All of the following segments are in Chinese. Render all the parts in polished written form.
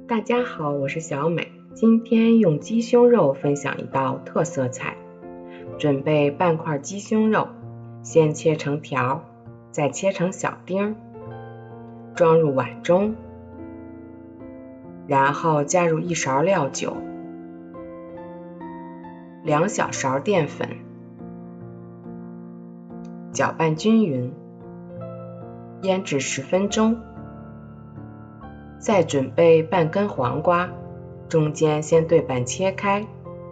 大家好，我是小美，今天用鸡胸肉分享一道特色菜。准备半块鸡胸肉，先切成条，再切成小丁，装入碗中，然后加入1勺料酒，2小勺淀粉，搅拌均匀，腌制10分钟。再准备半根黄瓜，中间先对半切开，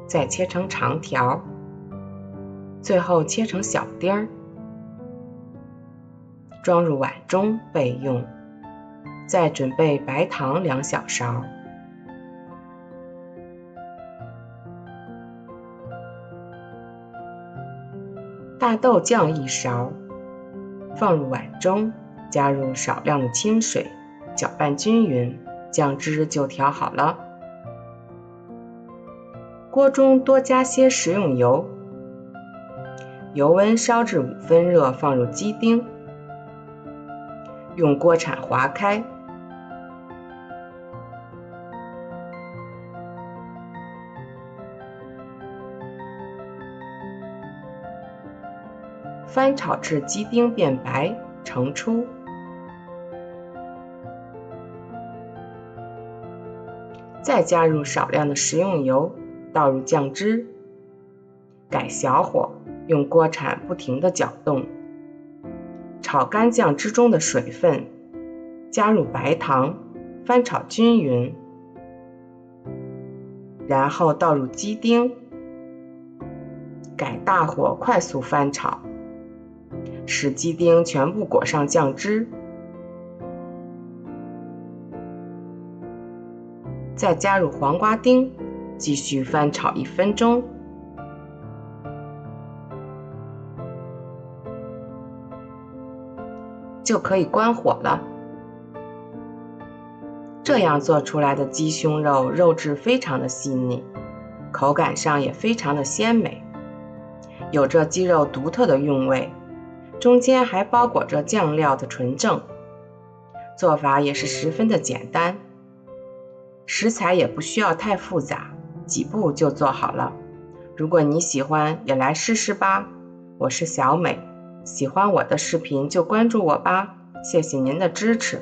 再切成长条，最后切成小丁，装入碗中备用。再准备白糖2小勺，大豆酱1勺，放入碗中，加入少量的清水，搅拌均匀，酱汁就调好了。锅中多加些食用油，油温烧至5分热，放入鸡丁，用锅铲划开，翻炒至鸡丁变白，盛出。再加入少量的食用油，倒入酱汁，改小火，用锅铲不停地搅动，炒干酱汁中的水分，加入白糖，翻炒均匀，然后倒入鸡丁，改大火快速翻炒，使鸡丁全部裹上酱汁。再加入黄瓜丁，继续翻炒1分钟，就可以关火了。这样做出来的鸡胸肉，肉质非常的细腻，口感上也非常的鲜美，有着鸡肉独特的韵味，中间还包裹着酱料的纯正，做法也是十分的简单。食材也不需要太复杂，几步就做好了。如果你喜欢，也来试试吧。我是小美，喜欢我的视频就关注我吧，谢谢您的支持。